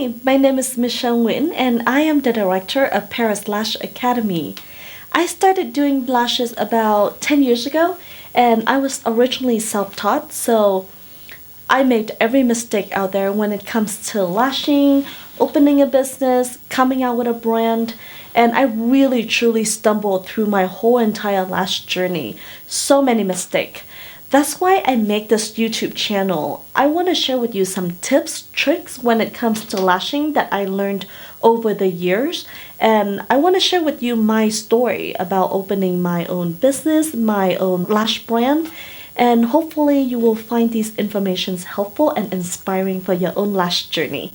Hi, my name is Michelle Nguyen and I am the director of Paris Lash Academy. I started doing lashes about 10 years ago and I was originally self-taught, so I made every mistake out there when it comes to lashing, opening a business, coming out with a brand, and I really truly stumbled through my whole entire lash journey. So many mistakes. That's why I make this YouTube channel. I want to share with you some tips, tricks when it comes to lashing that I learned over the years. And I want to share with you my story about opening my own business, my own lash brand. And hopefully you will find these informations helpful and inspiring for your own lash journey.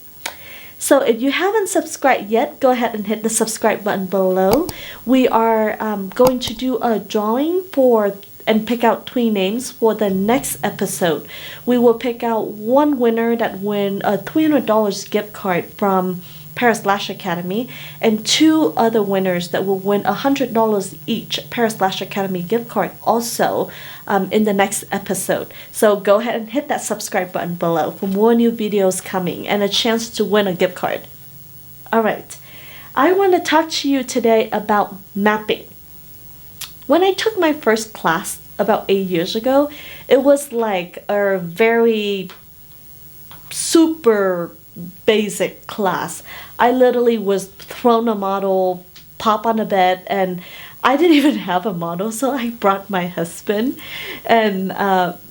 So if you haven't subscribed yet, go ahead and hit the subscribe button below. We are going to do a drawing for and pick out 3 names for the next episode. We will pick out one winner that win a $300 gift card from Paris Lash Academy and 2 other winners that will win $100 each Paris Lash Academy gift card also in the next episode. So go ahead and hit that subscribe button below for more new videos coming and a chance to win a gift card. Alright, I want to talk to you today about mapping. When I took my first class about 8 years ago, it was like a very super basic class. I literally was thrown a model, pop on a bed, and I didn't even have a model, so I brought my husband, and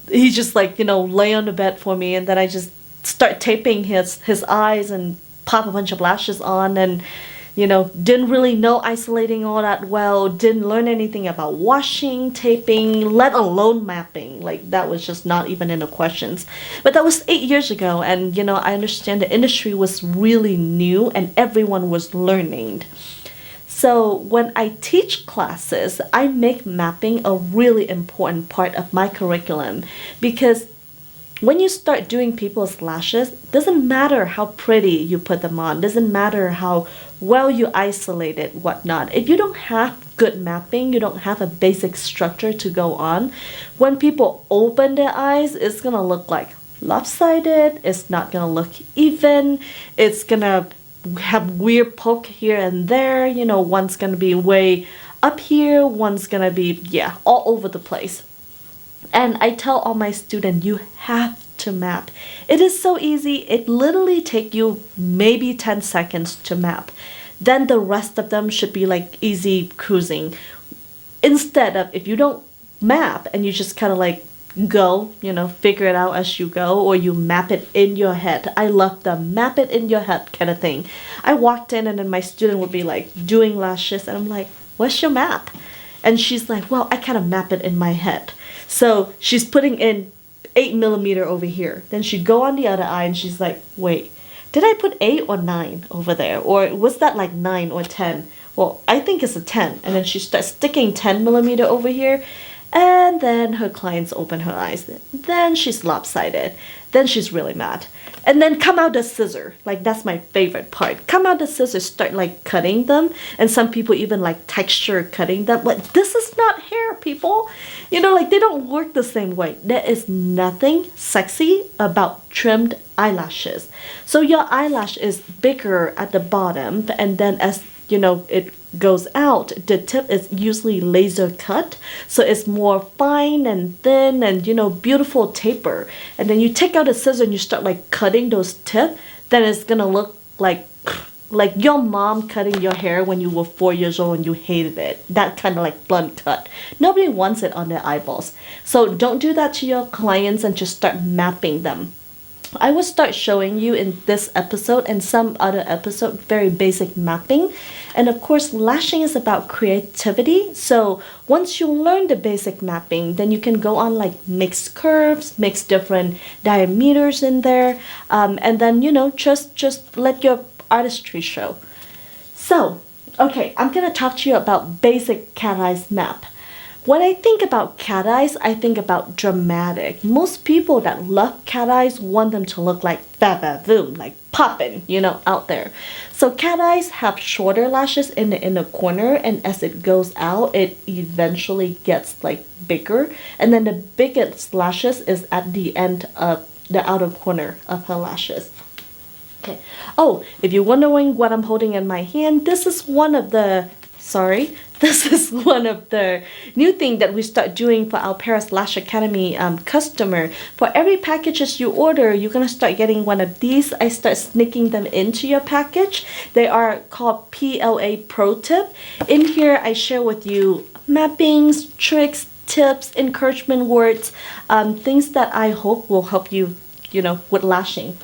he just lay on the bed for me, and then I just start taping his eyes and pop a bunch of lashes on, and didn't really know isolating all that well, didn't learn anything about washing, taping, let alone mapping. Like, that was just not even in the questions. But that was 8 years ago, and I understand the industry was really new and everyone was learning. So when I teach classes, I make mapping a really important part of my curriculum, because when you start doing people's lashes, doesn't matter how pretty you put them on, doesn't matter how well you isolate it, whatnot. If you don't have good mapping, you don't have a basic structure to go on, when people open their eyes, it's gonna look like lopsided, it's not gonna look even, it's gonna have weird poke here and there, one's gonna be way up here, one's gonna be, all over the place. And I tell all my students, you have to map. It is so easy. It literally takes you maybe 10 seconds to map. Then the rest of them should be like easy cruising. Instead of, if you don't map and you just kind of go, figure it out as you go, or you map it in your head. I love the map it in your head kind of thing. I walked in and then my student would be doing lashes and I'm like, what's your map? And she's like, well, I kind of map it in my head. So she's putting in 8mm over here. Then she'd go on the other eye and she's like, wait, did I put 8 or 9 over there? Or was that 9 or 10? Well, I think it's a 10. And then she starts sticking 10mm over here. And then her clients open her eyes. Then she's lopsided. Then she's really mad. And then come out the scissor. That's my favorite part. Come out the scissors, start cutting them. And some people even texture cutting them. But this is not hair, people. They don't work the same way. There is nothing sexy about trimmed eyelashes. So your eyelash is bigger at the bottom. And then as it goes out, the tip is usually laser cut, so it's more fine and thin and beautiful taper. And then you take out a scissor and you start cutting those tips, then it's gonna look like your mom cutting your hair when you were 4 years old and you hated it. That kind of blunt cut. Nobody wants it on their eyeballs. So don't do that to your clients and just start mapping them. I will start showing you in this episode and some other episode very basic mapping. And of course, lashing is about creativity. So once you learn the basic mapping, then you can go on mix curves, mix different diameters in there. And then, just let your artistry show. So, okay, I'm going to talk to you about basic cat eyes map. When I think about cat eyes, I think about dramatic. Most people that love cat eyes want them to look like ba-ba-boom, popping, out there. So cat eyes have shorter lashes in the inner corner, and as it goes out, it eventually gets bigger. And then the biggest lashes is at the end of the outer corner of her lashes. Okay. Oh, if you're wondering what I'm holding in my hand, this is one of the, sorry, this is one of the new thing that we start doing for our Paris Lash Academy customer. For every packages you order, you're gonna start getting one of these. I start sneaking them into your package. They are called PLA Pro Tip. In here, I share with you mappings, tricks, tips, encouragement words, things that I hope will help you, you know, with lashing.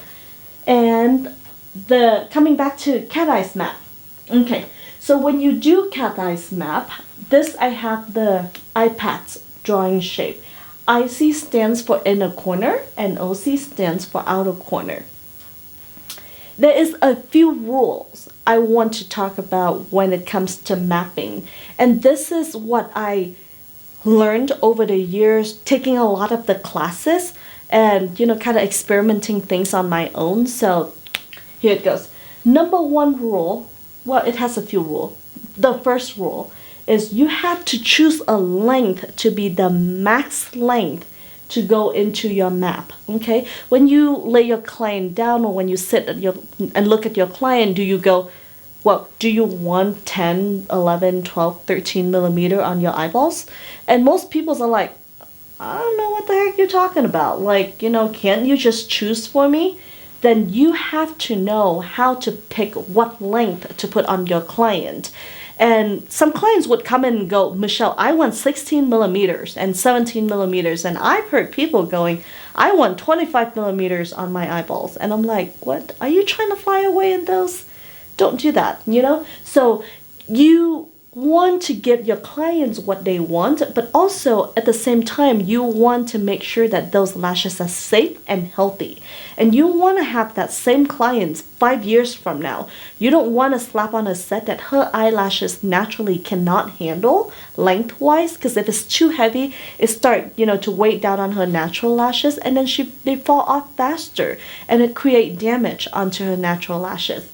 And the coming back to cat eyes map. Okay, so when you do cat eyes map, this I have the iPad's drawing shape. IC stands for inner corner and OC stands for outer corner. There is a few rules I want to talk about when it comes to mapping. And this is what I learned over the years, taking a lot of the classes and, you know, kind of experimenting things on my own. So here it goes. Number one rule, well, it has a few rules. The first rule is you have to choose a length to be the max length to go into your map. Okay, when you lay your client down or when you sit at your and look at your client, do you go, well, do you want 10, 11, 12, 13 millimeter on your eyeballs? And most people are like, I don't know what the heck you're talking about. Like, you know, can't you just choose for me? Then you have to know how to pick what length to put on your client. And some clients would come in and go, Michelle, I want 16 millimeters and 17 millimeters. And I've heard people going, I want 25 millimeters on my eyeballs. And I'm like, what? Are you trying to fly away in those? Don't do that, you know? So you want to give your clients what they want, but also at the same time, you want to make sure that those lashes are safe and healthy. And you want to have that same clients 5 years from now. You don't want to slap on a set that her eyelashes naturally cannot handle lengthwise, because if it's too heavy, it start, you know, to weigh down on her natural lashes, and then they fall off faster, and it create damage onto her natural lashes.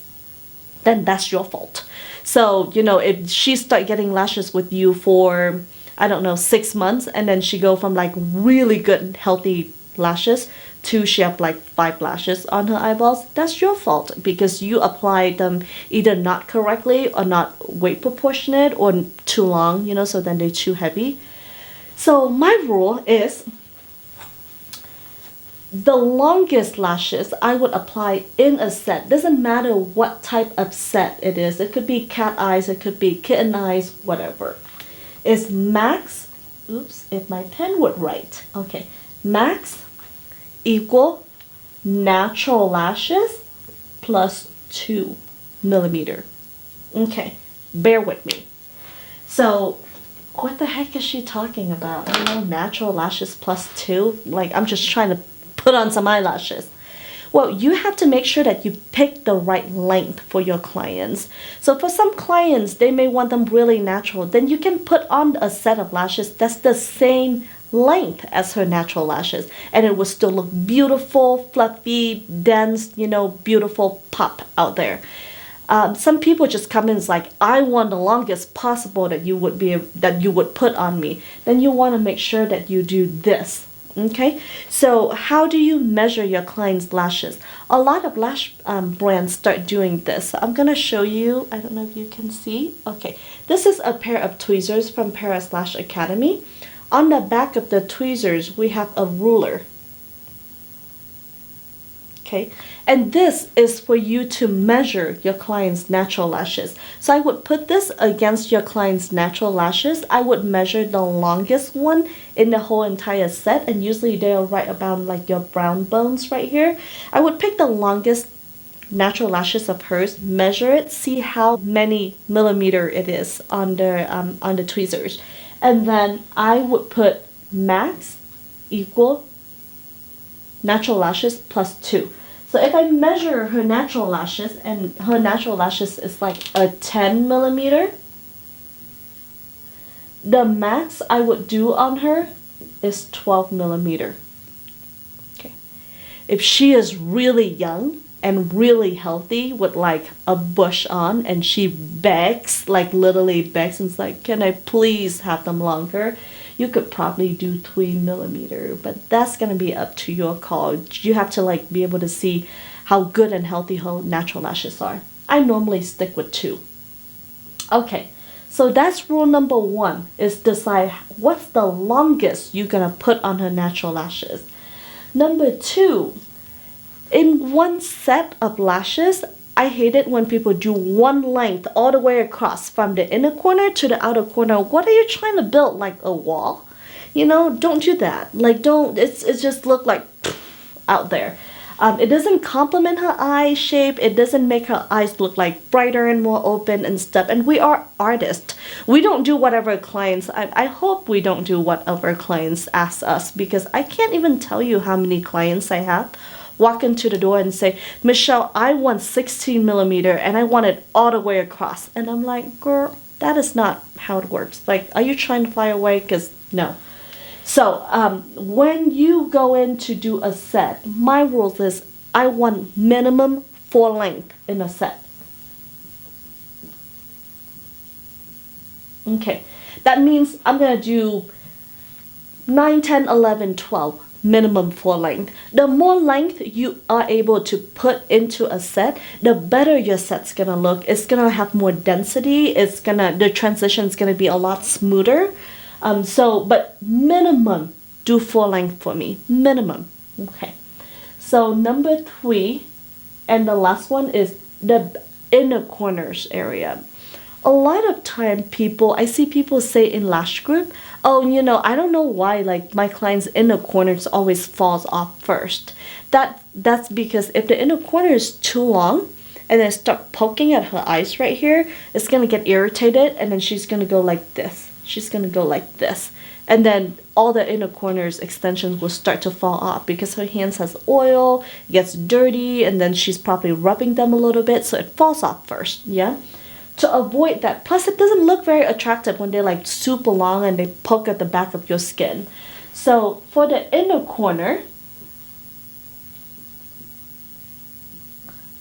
Then that's your fault. So, you know, if she start getting lashes with you for, I don't know, 6 months, and then she go from like really good, healthy lashes to she have like 5 lashes on her eyeballs, that's your fault because you applied them either not correctly or not weight proportionate or too long, you know, so then they're too heavy. So my rule is the longest lashes I would apply in a set. Doesn't matter what type of set it is. It could be cat eyes, it could be kitten eyes, whatever. Is max, oops, if my pen would write. Okay, max equal natural lashes plus 2 millimeter. Okay, bear with me. So what the heck is she talking about? You know, natural lashes plus 2? Like, I'm just trying to put on some eyelashes. Well, you have to make sure that you pick the right length for your clients. So for some clients, they may want them really natural. Then you can put on a set of lashes that's the same length as her natural lashes. And it will still look beautiful, fluffy, dense, you know, beautiful pop out there. Some people just come in and it's like, I want the longest possible that you would put on me. Then you want to make sure that you do this. Okay, so how do you measure your client's lashes? A lot of lash brands start doing this. So I'm gonna show you. I don't know if you can see. Okay, this is a pair of tweezers from Paris Lash Academy. On the back of the tweezers, we have a ruler. Okay, and this is for you to measure your client's natural lashes. So I would put this against your client's natural lashes. I would measure the longest one in the whole entire set, and usually they're right about like your brown bones right here. I would pick the longest natural lashes of hers, measure it, see how many millimeter it is on the tweezers, and then I would put max equal natural lashes plus 2. So if I measure her natural lashes, and her natural lashes is like a 10 millimeter, the max I would do on her is 12 millimeter. Okay. If she is really young, and really healthy with like a bush on, and she begs, like literally begs, and it's like, can I please have them longer? You could probably do 3 millimeter, but that's gonna be up to your call. You have to like be able to see how good and healthy her natural lashes are. I normally stick with 2. Okay, so that's rule number 1, is decide what's the longest you're gonna put on her natural lashes. Number 2, in one set of lashes, I hate it when people do one length all the way across from the inner corner to the outer corner. What are you trying to build, like a wall? You know, don't do that. Like, don't, it just look like out there. It doesn't complement her eye shape. It doesn't make her eyes look like brighter and more open and stuff. And we are artists. We don't do whatever clients, I hope we don't do whatever clients ask us, because I can't even tell you how many clients I have walk into the door and say, Michelle, I want 16 millimeter and I want it all the way across. And I'm like, girl, that is not how it works. Like, are you trying to fly away? Because no. So when you go in to do a set, my rules is I want minimum 4 length in a set. Okay, that means I'm going to do 9, 10, 11, 12. Minimum 4 length. The more length you are able to put into a set, the better your set's gonna look. It's gonna have more density. The transition's gonna be a lot smoother. But minimum, do 4 length for me. Minimum. Okay. So number 3, and the last one is the inner corners area. A lot of time I see people say in lash group, oh, you know, I don't know why, like, my client's inner corners always falls off first. That's because if the inner corner is too long and then start poking at her eyes right here, it's gonna get irritated, and then she's gonna go like this. She's gonna go like this. And then all the inner corners extensions will start to fall off because her hands has oil, it gets dirty, and then she's probably rubbing them a little bit, so it falls off first, yeah? To avoid that, plus it doesn't look very attractive when they're like super long and they poke at the back of your skin. So for the inner corner,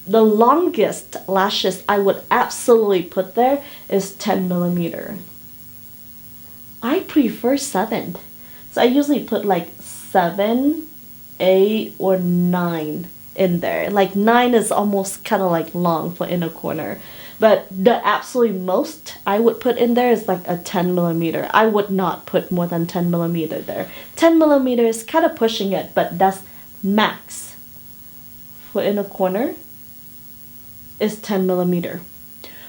the longest lashes I would absolutely put there is 10 millimeter. I prefer 7. So I usually put like 7, 8, or 9 in there. Like 9 is almost kind of like long for inner corner. But the absolute most I would put in there is like a 10 millimeter. I would not put more than 10 millimeter there. 10 millimeter is kind of pushing it, but that's max. For inner corner is 10 millimeter.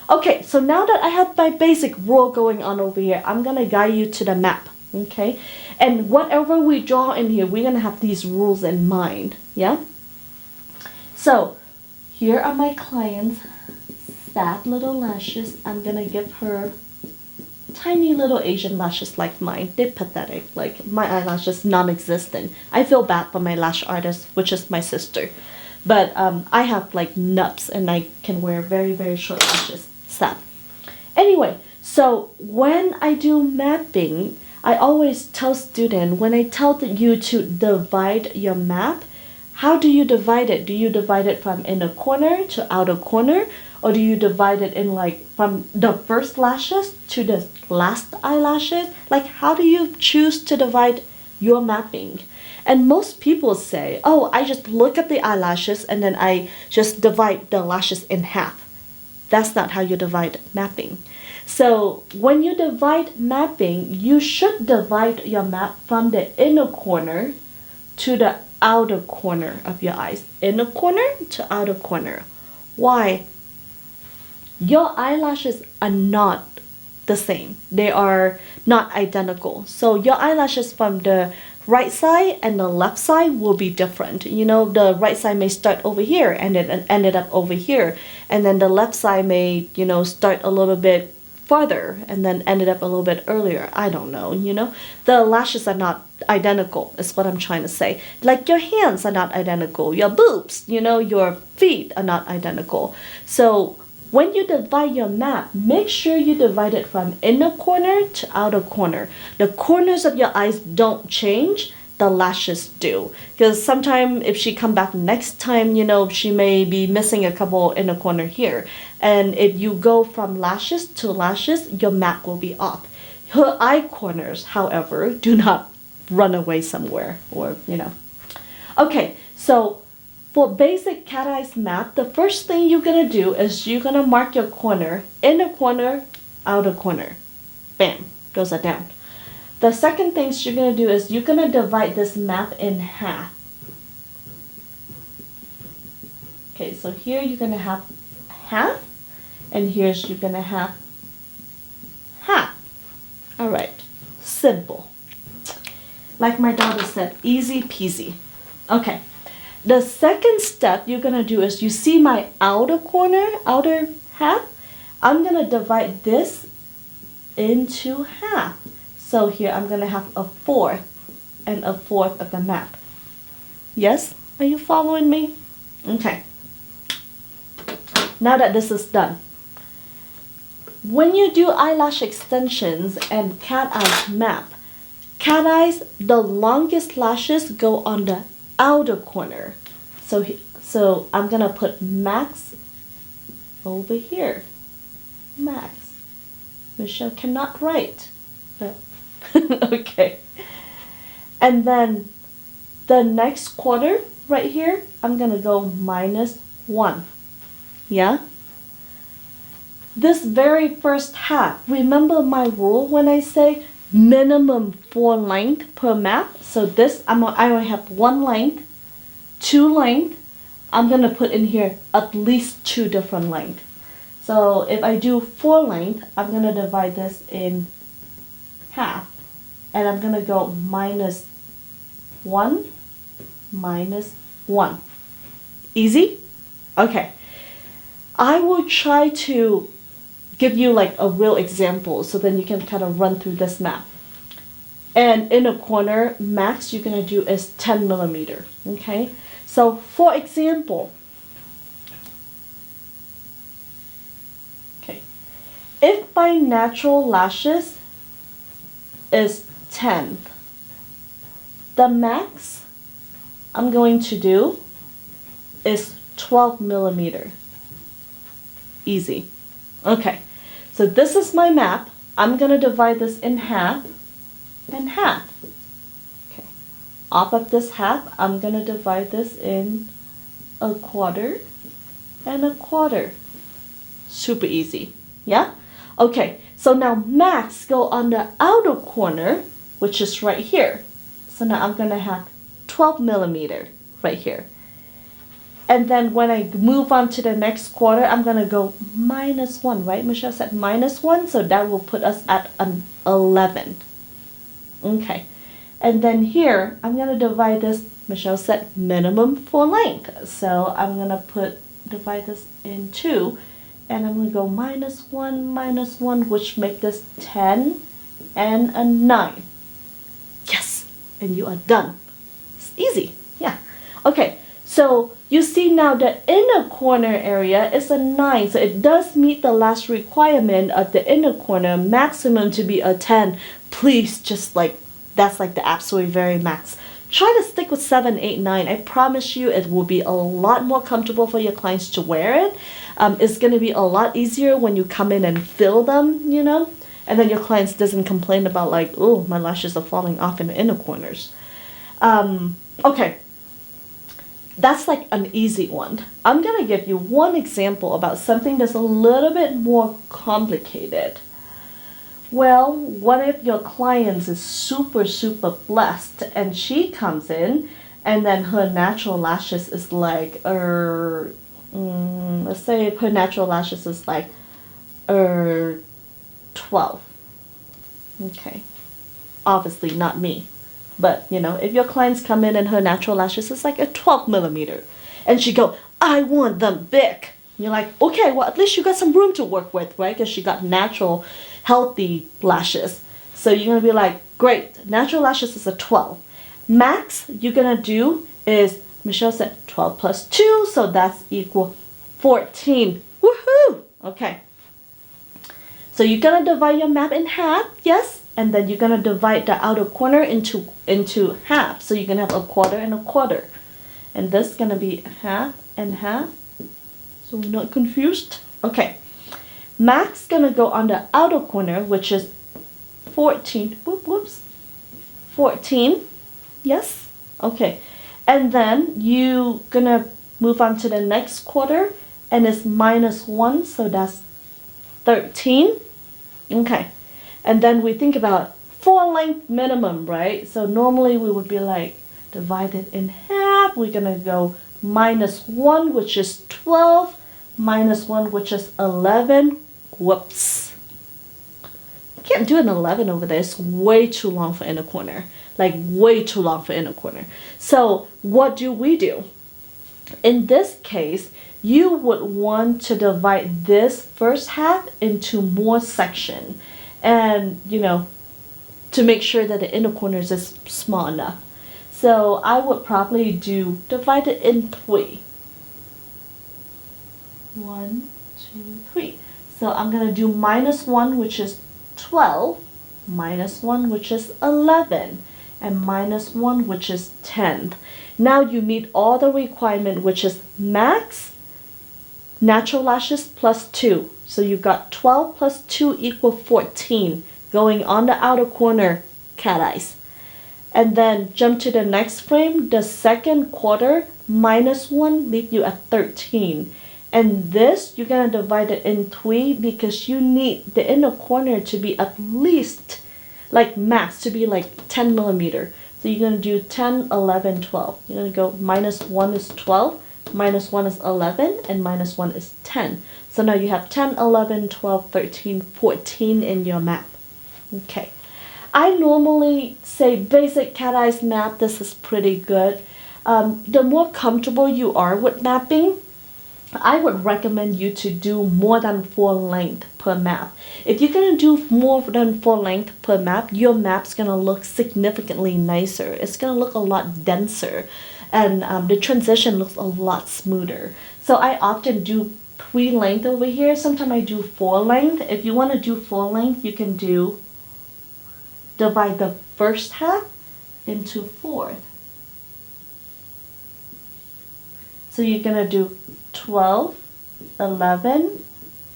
Okay, so now that I have my basic rule going on over here, I'm going to guide you to the map, okay? And whatever we draw in here, we're going to have these rules in mind, yeah? So, here are my clients' sad little lashes. I'm going to give her tiny little Asian lashes like mine. They're pathetic. Like, my eyelashes non-existent. I feel bad for my lash artist, which is my sister. But I have like nubs and I can wear very, very short lashes. Sad. Anyway, so when I do mapping, I always tell students, when I tell you to divide your map, how do you divide it? Do you divide it from inner corner to outer corner? Or do you divide it in like from the first lashes to the last eyelashes? Like, how do you choose to divide your mapping? And most people say, oh, I just look at the eyelashes and then I just divide the lashes in half. That's not how you divide mapping. So when you divide mapping, you should divide your map from the inner corner to the outer corner of your eyes. Inner corner to outer corner. Why? Your eyelashes are not the same. They are not identical. So your eyelashes from the right side and the left side will be different. You know, the right side may start over here and it ended up over here. And then the left side may, you know, start a little bit farther and then ended up a little bit earlier. I don't know, you know. The lashes are not identical is what I'm trying to say. Like your hands are not identical. Your boobs, you know, your feet are not identical. So when you divide your map, make sure you divide it from inner corner to outer corner. The corners of your eyes don't change. the lashes do, because sometimes if she come back next time, you know, she may be missing a couple in the corner here, and if you go from lashes to lashes, your map will be off. Her eye corners, however, do not run away somewhere, or you know. Okay, so for basic cat eyes map, the first thing you're gonna do is you're gonna mark your corner, inner corner, outer corner. Bam, those are down. The second thing you're going to do is you're going to divide this map in half. Okay, so here you're going to have half, and here's you're going to have half. All right, simple. Like my daughter said, easy peasy. Okay, the second step you're going to do is you see my outer corner, outer half? I'm going to divide this into half. So here I'm going to have a fourth and a fourth of the map. Yes? Are you following me? Okay. Now that this is done, when you do eyelash extensions and cat eyes map, cat eyes, the longest lashes go on the outer corner. So I'm going to put max over here. Max. Michelle cannot write. But okay. And then the next quarter right here, I'm going to go -1. Yeah? This very first half, remember my rule when I say minimum 4 length per map? So this, I only have 1 length, 2 length. I'm going to put in here at least 2 different lengths. So if I do 4 length, I'm going to divide this in half. And I'm going to go -1, -1. Easy? Okay. I will try to give you like a real example so then you can kind of run through this map. And in a corner, max you're going to do is 10 millimeter. Okay? So for example, okay, if my natural lashes is 10, the max I'm going to do is 12 millimeter. Easy. Okay, so this is my map. I'm going to divide this in half and half. Okay, off of this half, I'm going to divide this in a quarter and a quarter. Super easy. Yeah? Okay, so now max go on the outer corner, which is right here. So now I'm going to have 12 millimeter right here. And then when I move on to the next quarter, I'm going to go -1, right? Michelle said -1, so that will put us at an 11. Okay. And then here, I'm going to divide this, Michelle said minimum 4 length. So I'm going to divide this in 2. And I'm going to go -1, -1, which make this 10 and a 9. Yes! And you are done. It's easy. Yeah. Okay. So you see now the inner corner area is a 9. So it does meet the last requirement of the inner corner, maximum to be a 10. Please just like, that's like the absolute very max. Try to stick with 7, 8, 9. I promise you it will be a lot more comfortable for your clients to wear it. It's going to be a lot easier when you come in and fill them, you know. And then your clients doesn't complain about like, oh, my lashes are falling off in the inner corners. Okay. That's like an easy one. I'm going to give you one example about something that's a little bit more complicated. Well, what if your client is super, super blessed and she comes in and then her natural lashes is like, let's say her natural lashes is like 12. Okay. Obviously not me. But, you know, if your clients come in and her natural lashes is like a 12 millimeter and she go, I want them big. You're like, okay, well, at least you got some room to work with, right? Because she got natural, healthy lashes. So you're going to be like, great, natural lashes is a 12. Max you're going to do is, Michelle said 12 plus 2, so that's equal 14. Woohoo! Okay. So you're going to divide your map in half, yes? and then you're gonna divide the outer corner into half. So you're gonna have a quarter and a quarter. And this is gonna be half and half. So we're not confused. Okay. Max gonna go on the outer corner, which is 14. Whoops. 14. Yes? Okay. And then you gonna move on to the next quarter, and it's -1, so that's 13. Okay. And then we think about 4 length minimum, right? So normally we would be like, divide it in half. We're gonna go -1, which is 12, -1, which is 11. Whoops. Can't do an 11 over there. It's way too long for inner corner. Like way too long for inner corner. So what do? In this case, you would want to divide this first half into more section. And, to make sure that the inner corners is small enough. So I would probably divide it in 3. 1, 2, 3. So I'm going to do -1, which is 12, -1, which is 11, and -1, which is 10. Now you meet all the requirement, which is max natural lashes plus 2. So you've got 12 plus 2 equal 14 going on the outer corner cat eyes. And then jump to the next frame, the second quarter -1 leave you at 13. And this, you're going to divide it in 3 because you need the inner corner to be at least, like max, to be like 10 millimeter. So you're going to do 10, 11, 12. You're going to go -1 is 12, -1 is 11, and -1 is 10. So now you have 10, 11, 12, 13, 14 in your map. Okay. I normally say basic cat eyes map. This is pretty good. The more comfortable you are with mapping, I would recommend you to do more than 4 length per map. If you're going to do more than 4 length per map, your map's going to look significantly nicer. It's going to look a lot denser, and the transition looks a lot smoother. So I often do 3 length over here. Sometimes I do 4 length. If you want to do 4 length, you can divide the first half into 4. So you're going to do 12, 11,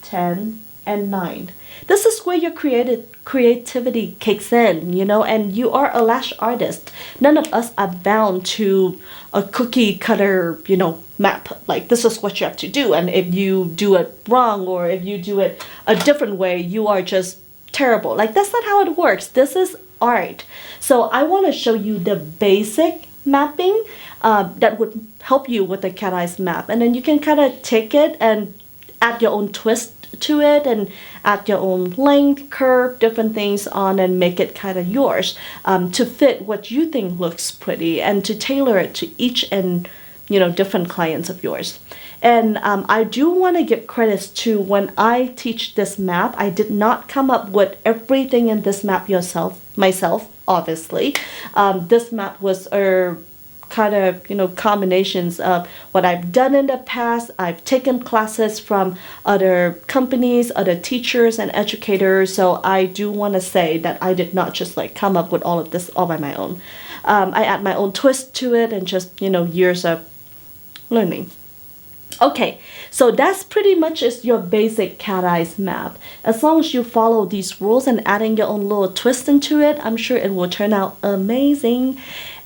10, and 9. This is where your creativity kicks in, and you are a lash artist. None of us are bound to a cookie cutter, map. Like, this is what you have to do. And if you do it wrong, or if you do it a different way, you are just terrible. Like, that's not how it works. This is art. So I want to show you the basic mapping that would help you with the cat eyes map, and then you can kind of take it and add your own twist to it and add your own length, curve, different things on, and make it kind of yours to fit what you think looks pretty, and to tailor it to each and different clients of yours. And I do want to give credits to when I teach this map. I did not come up with everything in this map myself, obviously. This map was kind of combinations of what I've done in the past. I've taken classes from other companies, other teachers and educators. So I do want to say that I did not just like come up with all of this all by my own. I add my own twist to it, and just years of learning. Okay, so that's pretty much is your basic cat eyes map. As long as you follow these rules and adding your own little twist into it, I'm sure it will turn out amazing.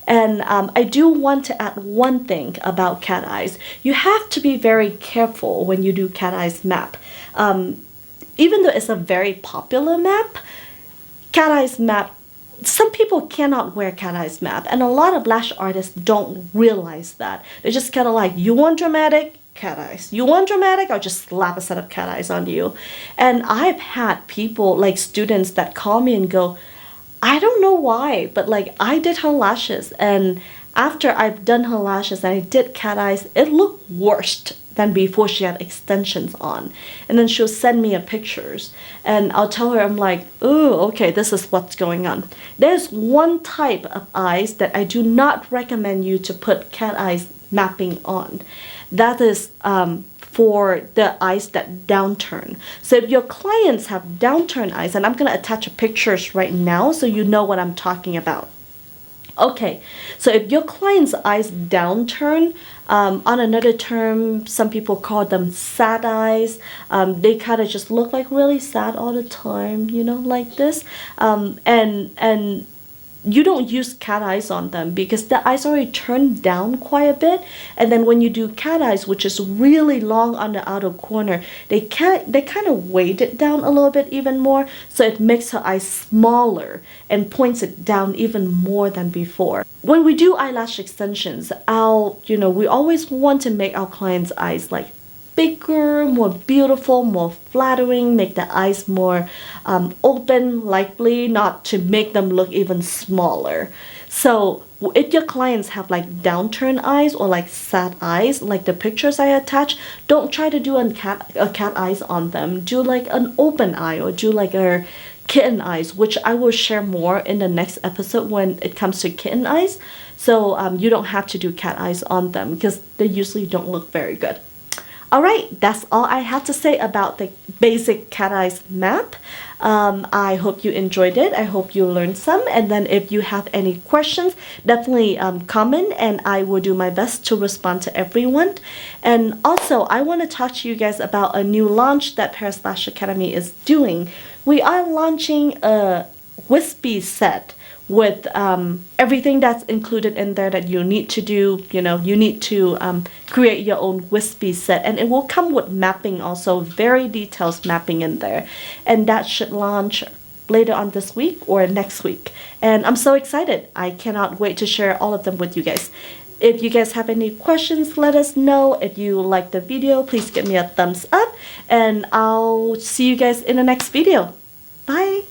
And I do want to add one thing about cat eyes. You have to be very careful when you do cat eyes map. Even though it's a very popular map, cat eyes map, some people cannot wear cat eyes map, and a lot of lash artists don't realize that. They're just kind of like, you want dramatic? Cat eyes. You want dramatic? I'll just slap a set of cat eyes on you. And I've had people, like students, that call me and go, I don't know why, but like I did her lashes, and after I've done her lashes and I did cat eyes, it looked worse than before she had extensions on. And then she'll send me a pictures, and I'll tell her, I'm like, oh, okay, this is what's going on. There's one type of eyes that I do not recommend you to put cat eyes mapping on. That is for the eyes that downturn. So if your clients have downturned eyes, and I'm going to attach pictures right now so you know what I'm talking about. Okay, so if your client's eyes downturn, on another term, some people call them sad eyes. They kind of just look like really sad all the time, you know, like this. And you don't use cat eyes on them because the eyes already turned down quite a bit, and then when you do cat eyes, which is really long on the outer corner, they kind of weight it down a little bit even more, so it makes her eyes smaller and points it down even more than before. When we do eyelash extensions, we always want to make our clients' eyes like bigger, more beautiful, more flattering, make the eyes more open, likely not to make them look even smaller. So if your clients have like downturned eyes or like sad eyes, like the pictures I attach, don't try to do a cat eyes on them. Do like an open eye, or do like a kitten eyes, which I will share more in the next episode when it comes to kitten eyes. So you don't have to do cat eyes on them because they usually don't look very good. Alright, that's all I have to say about the basic cat eyes map. I hope you enjoyed it. I hope you learned some. And then if you have any questions, definitely comment, and I will do my best to respond to everyone. And also, I want to talk to you guys about a new launch that Paris Lash Academy is doing. We are launching a wispy set with everything that's included in there that you need to do. You need to create your own wispy set, and it will come with mapping also, very detailed mapping in there, and that should launch later on this week or next week, and I'm so excited. I cannot wait to share all of them with you guys. If you guys have any questions, let us know. If you like the video, please give me a thumbs up, and I'll see you guys in the next video. Bye.